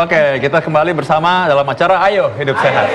Oke, kita kembali bersama dalam acara Ayo Hidup Sehat.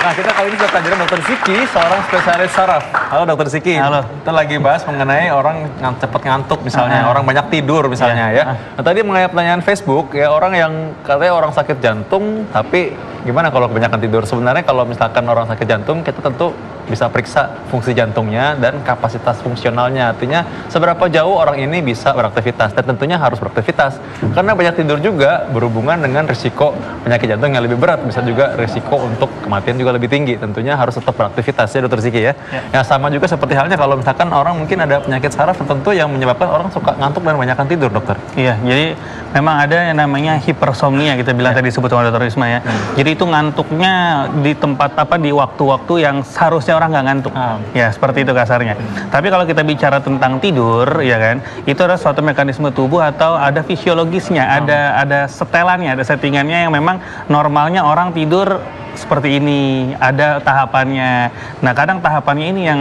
Nah, kita kali ini sudah kehadiran Dr. Ziki, seorang spesialis saraf. Halo Dr. Ziki. Halo. Kita lagi bahas mengenai orang cepat ngantuk misalnya, orang banyak tidur misalnya ya. Nah, tadi mengenai pertanyaan Facebook ya, orang yang katanya orang sakit jantung, tapi gimana kalau kebanyakan tidur? Sebenarnya kalau misalkan orang sakit jantung, kita tentu bisa periksa fungsi jantungnya dan kapasitas fungsionalnya. Artinya seberapa jauh orang ini bisa beraktivitas, dan tentunya harus beraktivitas. Karena banyak tidur juga berhubungan dengan risiko penyakit jantung yang lebih berat, bisa juga risiko untuk kematian juga lebih tinggi. Tentunya harus tetap beraktivitas ya Dr. Ziki ya. Yang sama juga seperti halnya kalau misalkan orang mungkin ada penyakit saraf tertentu yang menyebabkan orang suka ngantuk dan kebanyakan tidur, dokter. Iya, jadi memang ada yang namanya hipersomnia, kita bilang tadi disebut oleh Dr. Isma ya. Jadi itu ngantuknya di tempat di waktu-waktu yang seharusnya orang nggak ngantuk. Ya, seperti itu kasarnya. Tapi kalau kita bicara tentang tidur, ya kan, itu adalah suatu mekanisme tubuh atau ada fisiologisnya, ada setelannya, ada settingannya yang memang normalnya orang tidur seperti ini, ada tahapannya. Nah, kadang tahapannya ini yang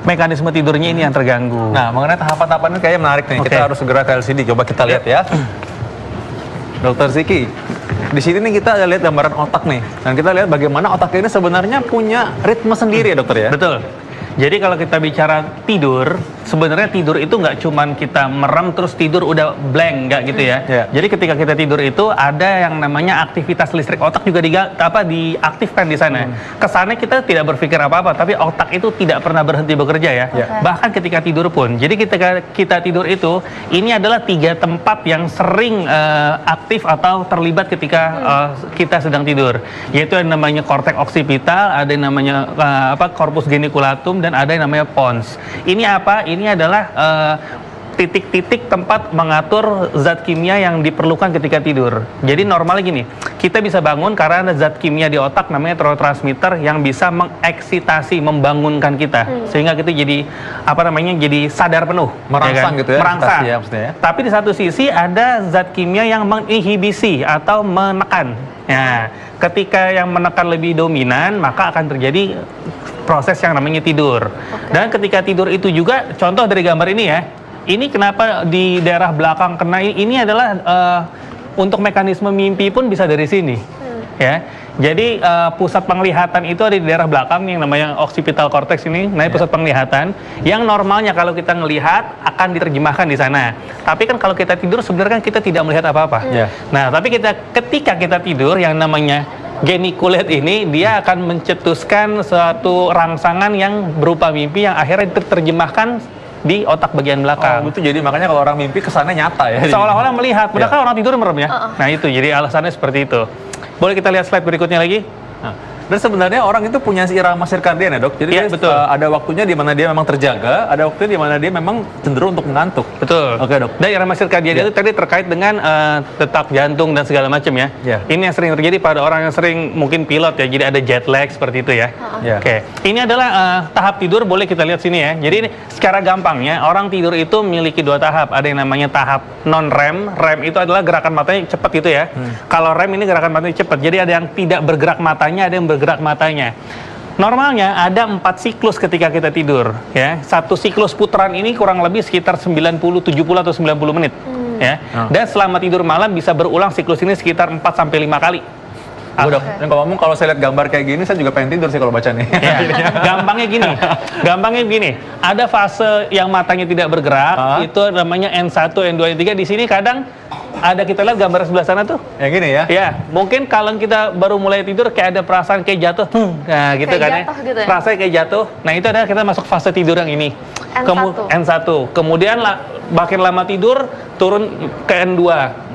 mekanisme tidurnya ini yang terganggu. Nah, mengenai tahapan-tahapan ini kayaknya menarik nih. Kita harus segera ke LCD. Coba kita lihat ya. Dr. Ziki, di sini nih kita lihat gambaran otak nih. Dan kita lihat bagaimana otak ini sebenarnya punya ritme sendiri ya dokter ya? Betul. Jadi kalau kita bicara tidur, sebenarnya tidur itu nggak cuman kita merem terus tidur udah blank, nggak gitu ya. Jadi ketika kita tidur itu ada yang namanya aktivitas listrik otak juga diaktifkan di sana. Kesannya kita tidak berpikir apa-apa, tapi otak itu tidak pernah berhenti bekerja ya. Bahkan ketika tidur pun. Jadi ketika kita tidur itu, ini adalah 3 tempat yang sering aktif atau terlibat ketika kita sedang tidur. Yaitu yang namanya korteks oksipital, ada yang namanya corpus geniculatum, dan ada yang namanya pons. Ini apa? Ini adalah titik-titik tempat mengatur zat kimia yang diperlukan ketika tidur. Jadi normalnya gini, kita bisa bangun karena ada zat kimia di otak namanya neurotransmitter yang bisa mengeksitasi, membangunkan kita, sehingga kita jadi jadi sadar penuh, merangsang gitu ya, merangsang. Ya, ya. Tapi di satu sisi ada zat kimia yang menginhibisi atau menekan. Ya, ketika yang menekan lebih dominan, maka akan terjadi proses yang namanya tidur. Dan ketika tidur itu juga, contoh dari gambar ini ya, ini kenapa di daerah belakang kena, ini adalah untuk mekanisme mimpi pun bisa dari sini. Ya, jadi pusat penglihatan itu ada di daerah belakang yang namanya occipital cortex ini, pusat penglihatan yang normalnya kalau kita ngelihat akan diterjemahkan di sana. Tapi kan kalau kita tidur sebenarnya kan kita tidak melihat apa-apa. Nah, tapi ketika kita tidur yang namanya geniculate ini, dia akan mencetuskan suatu rangsangan yang berupa mimpi yang akhirnya diterjemahkan di otak bagian belakang. Oh, itu jadi makanya kalau orang mimpi kesannya nyata ya. Seolah-olah melihat, padahal kan orang tidur merem ya. Nah itu, jadi alasannya seperti itu. Boleh kita lihat slide berikutnya lagi? Dan sebenarnya orang itu punya irama sirkadian ya dok. Jadi betul. Ada waktunya di mana dia memang terjaga, ada waktunya di mana dia memang cenderung untuk mengantuk. Betul. Oke dok. Dan irama sirkadian itu tadi terkait dengan detak jantung dan segala macam ya. Ini yang sering terjadi pada orang yang sering mungkin pilot ya. Jadi ada jet lag seperti itu ya. Oke. Ini adalah tahap tidur, boleh kita lihat sini ya. Jadi ini secara gampangnya orang tidur itu memiliki 2 tahap. Ada yang namanya tahap non REM. REM itu adalah gerakan matanya cepat gitu ya. Kalau REM ini gerakan matanya cepat. Jadi ada yang tidak bergerak matanya, ada yang bergerak matanya. Normalnya ada 4 siklus ketika kita tidur ya. Satu siklus putaran ini kurang lebih sekitar 90, 70 atau 90 menit ya. Dan selama tidur malam bisa berulang siklus ini sekitar 4 sampai 5 kali. Dok, dan kalau saya lihat gambar kayak gini, saya juga pengen tidur sih kalau baca nih. Gampangnya gini, ada fase yang matanya tidak bergerak, itu namanya N1, N2, N3. Di sini kadang ada, kita lihat gambar sebelah sana tuh. Yang gini ya? Ya, mungkin kalau kita baru mulai tidur kayak ada perasaan kayak jatuh. Nah, gitu kan ya. Rasanya kayak jatuh. Nah, itu adalah kita masuk fase tidur yang ini. N1. Kemudian makin lama tidur, turun ke N2.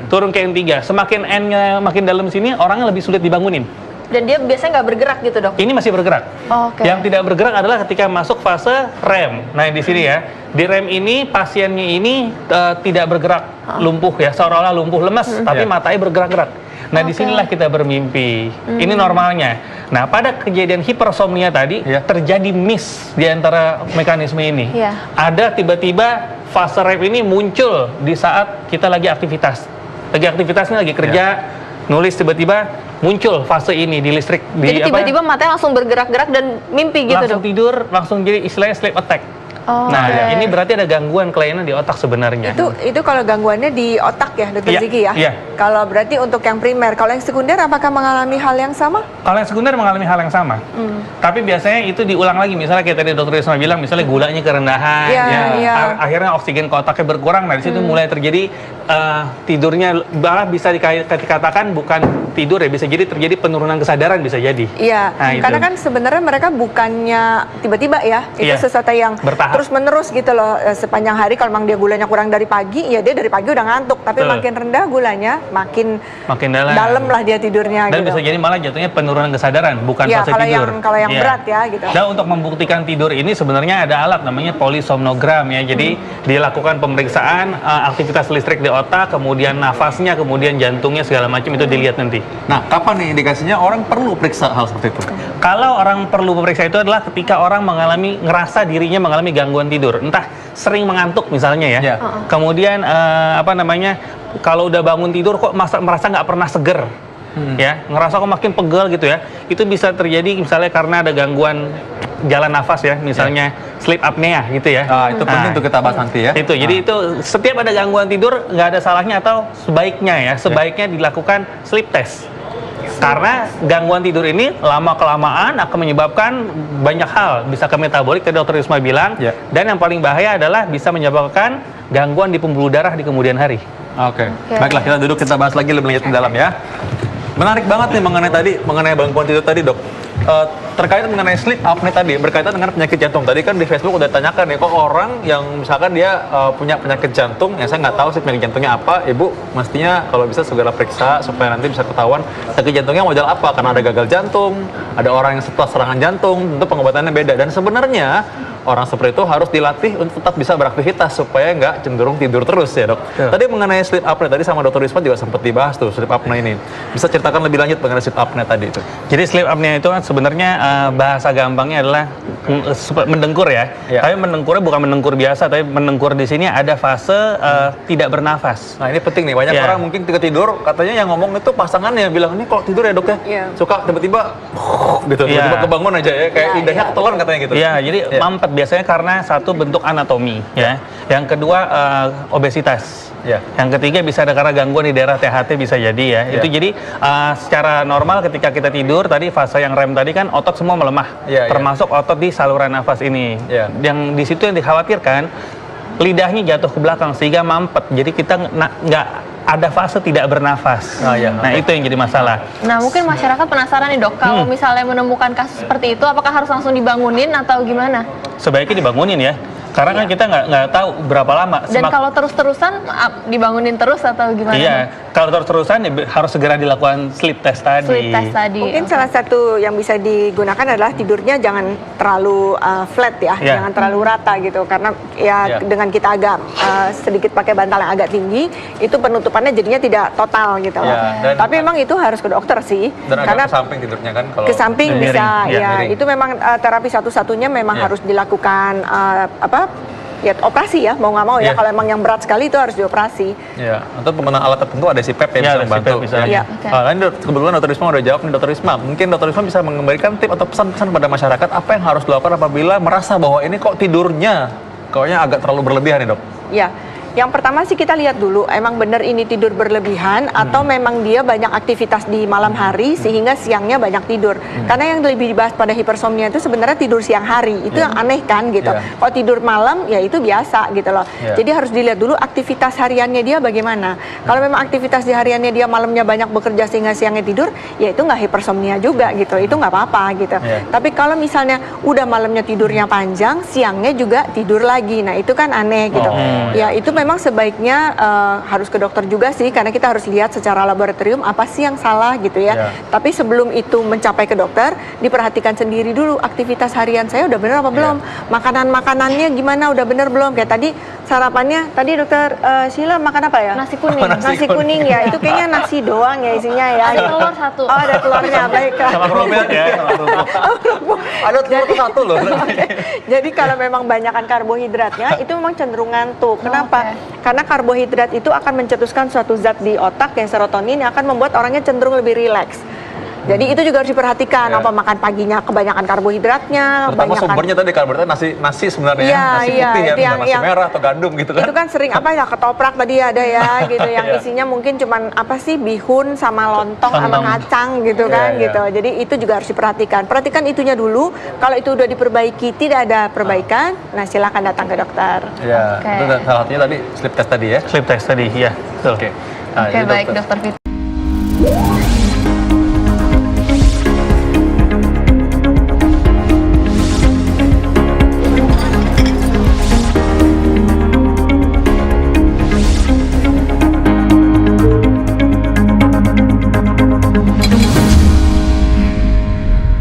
Turun ke N3, semakin N-nya makin dalam sini, orangnya lebih sulit dibangunin. Dan dia biasanya nggak bergerak gitu dok? Ini masih bergerak. Yang tidak bergerak adalah ketika masuk fase REM. Nah di sini ya, di REM ini pasiennya ini tidak bergerak, lumpuh ya, seolah-olah lumpuh lemas, tapi matanya bergerak-gerak. Nah disinilah kita bermimpi. Ini normalnya. Nah pada kejadian hipersomnia tadi terjadi miss di antara mekanisme ini. Ada tiba-tiba fase REM ini muncul di saat kita lagi aktivitas. Aktivitasnya lagi kerja, nulis, tiba-tiba muncul fase ini di listrik. Jadi tiba-tiba matanya langsung bergerak-gerak dan mimpi gitu langsung dok? Tidur, langsung jadi istilahnya sleep attack. Nah, ini berarti ada gangguan kelainan di otak sebenarnya. Itu kalau gangguannya di otak ya, Dokter Ziki ya? Iya. Kalau berarti untuk yang primer, kalau yang sekunder apakah mengalami hal yang sama? Kalau yang sekunder mengalami hal yang sama. Tapi biasanya itu diulang lagi. Misalnya kayak tadi Dokter Risma bilang, misalnya gulanya kerendahan, akhirnya oksigen ke otaknya berkurang. Nah, di situ mulai terjadi tidurnya, malah bisa dikatakan bukan tidur ya, bisa jadi terjadi penurunan kesadaran, bisa jadi. Iya, nah, karena kan sebenarnya mereka bukannya tiba-tiba ya, itu sesuatu yang bertahap, terus menerus gitu loh, sepanjang hari. Kalau memang dia gulanya kurang dari pagi, ya dia dari pagi udah ngantuk, tapi makin rendah gulanya, makin dalam lah dia tidurnya. Dan gitu. bisa jadi malah jatuhnya penurunan kesadaran, bukan fase tidur. Kalau yang berat ya gitu. Dan untuk membuktikan tidur ini sebenarnya ada alat namanya polisomnogram ya. Jadi dilakukan pemeriksaan aktivitas listrik di otak, kemudian nafasnya, kemudian jantungnya, segala macam itu dilihat nanti. Nah, kapan nih indikasinya orang perlu periksa hal seperti itu? Kalau orang perlu periksa itu adalah ketika orang ngerasa dirinya mengalami gangguan tidur, entah sering mengantuk misalnya ya. Kemudian kalau udah bangun tidur kok merasa nggak pernah seger. Ya, ngerasa kok makin pegel gitu ya. Itu bisa terjadi misalnya karena ada gangguan jalan nafas ya, misalnya sleep apnea gitu ya. Itu penting untuk kita bahas nanti ya. Itu, jadi itu setiap ada gangguan tidur nggak ada salahnya atau sebaiknya dilakukan sleep test. Karena gangguan tidur ini lama-kelamaan akan menyebabkan banyak hal, bisa ke metabolik tadi Dr. Risma bilang, dan yang paling bahaya adalah bisa menyebabkan gangguan di pembuluh darah di kemudian hari. Oke. Baiklah, kita duduk, kita bahas lagi lebih lanjut di dalam ya. Menarik banget nih mengenai gangguan tidur tadi, Dok. Terkait mengenai sleep apnea tadi, berkaitan dengan penyakit jantung. Tadi kan di Facebook udah tanyakan nih, kok orang yang misalkan dia punya penyakit jantung, yang saya nggak tahu sih penyakit jantungnya apa, Ibu mestinya kalau bisa segera periksa supaya nanti bisa ketahuan penyakit jantungnya model apa, karena ada gagal jantung, ada orang yang setelah serangan jantung, tentu pengobatannya beda. Dan sebenarnya orang seperti itu harus dilatih untuk tetap bisa beraktivitas supaya nggak cenderung tidur terus ya, Dok. Tadi mengenai sleep apnea tadi sama Dr. Risma juga sempat dibahas tuh sleep apnea ini. Bisa ceritakan lebih lanjut mengenai sleep apnea tadi itu? Jadi sleep apnea itu kan sebenarnya bahasa gampangnya adalah mendengkur ya. Tapi mendengkurnya bukan mendengkur biasa, tapi mendengkur di sini ada fase tidak bernafas. Nah, ini penting nih. Banyak orang mungkin ketika tidur katanya yang ngomong itu pasangannya bilang, "Ini kalau tidur ya, Dok ya." Suka tiba-tiba gitu, tiba-tiba kebangun aja ya, kayak indahnya ketelan katanya gitu. Iya, jadi mampet biasanya karena satu bentuk anatomi ya. Yang kedua obesitas. Yang ketiga bisa ada karena gangguan di daerah THT bisa jadi ya. Itu jadi secara normal ketika kita tidur tadi fase yang REM tadi kan otot semua melemah, termasuk otot di saluran nafas ini. Yang di situ yang dikhawatirkan lidahnya jatuh ke belakang sehingga mampet. Jadi kita nggak ada fase tidak bernafas. Nah, itu yang jadi masalah. Nah, mungkin masyarakat penasaran nih, Dok, kalau misalnya menemukan kasus seperti itu, apakah harus langsung dibangunin atau gimana? Sebaiknya dibangunin ya. Karena kan kita nggak tau berapa lama. Dan kalau terus-terusan dibangunin terus atau gimana? Iya, kalau terus-terusan harus segera dilakukan sleep test tadi. Sleep test tadi. Mungkin salah satu yang bisa digunakan adalah tidurnya jangan terlalu flat ya, jangan terlalu rata gitu. Karena dengan kita agak sedikit pakai bantal yang agak tinggi, itu penutupannya jadinya tidak total gitu loh. Tapi memang itu harus ke dokter sih. Dan karena ke samping tidurnya kan kalau ke samping bisa miring. Itu memang terapi satu-satunya memang harus dilakukan operasi ya, mau nggak mau ya. Kalau emang yang berat sekali itu harus dioperasi. Untuk penggunaan alat tertentu ada CPAP yang bisa membantu. Ini kebetulan Dr. Risma udah jawab nih, Dr. Risma. Mungkin Dr. Risma bisa memberikan tip atau pesan-pesan pada masyarakat apa yang harus dilakukan apabila merasa bahwa ini kok tidurnya kayaknya agak terlalu berlebihan nih, Dok. Yang pertama sih kita lihat dulu, emang benar ini tidur berlebihan atau memang dia banyak aktivitas di malam hari sehingga siangnya banyak tidur. Karena yang lebih dibahas pada hipersomnia itu sebenarnya tidur siang hari, itu yang aneh kan gitu. Kalau tidur malam ya itu biasa gitu loh. Jadi harus dilihat dulu aktivitas hariannya dia bagaimana. Kalau memang aktivitas di hariannya dia malamnya banyak bekerja sehingga siangnya tidur, ya itu nggak hipersomnia juga gitu, itu nggak apa-apa gitu. Tapi kalau misalnya udah malamnya tidurnya panjang, siangnya juga tidur lagi, nah itu kan aneh gitu. Ya itu memang sebaiknya harus ke dokter juga sih, karena kita harus lihat secara laboratorium apa sih yang salah gitu ya. Tapi sebelum itu mencapai ke dokter, diperhatikan sendiri dulu aktivitas harian saya udah bener apa belum, makanannya gimana udah bener belum. Kayak tadi sarapannya, tadi dokter Sheila makan apa ya? Nasi kuning. Nasi kuning ya, itu kayaknya nasi doang ya isinya ya. Ada telur satu. Oh, ada telurnya, baik. Sama kerupuk ya. Ada telur satu loh. Jadi kalau memang banyakkan karbohidratnya, itu memang cenderung ngantuk. Kenapa? Karena karbohidrat itu akan mencetuskan suatu zat di otak yang serotonin yang akan membuat orangnya cenderung lebih rileks. Jadi itu juga harus diperhatikan, apa makan paginya kebanyakan karbohidratnya, terutama sumbernya tadi karbohidrat nasi sebenarnya, nasi putih ya, nasi merah atau gandum gitu kan. Itu kan sering apa ya, ketoprak tadi ada ya gitu, yang isinya mungkin cuman apa sih, bihun sama lontong sama kacang gitu kan gitu. Jadi itu juga harus diperhatikan. Perhatikan itunya dulu. Kalau itu udah diperbaiki, tidak ada perbaikan, nah silakan datang ke dokter. Iya, itu salah satunya tadi sleep test tadi ya. Sleep test tadi, ya. Oke. Oke, baik Dokter Fitri.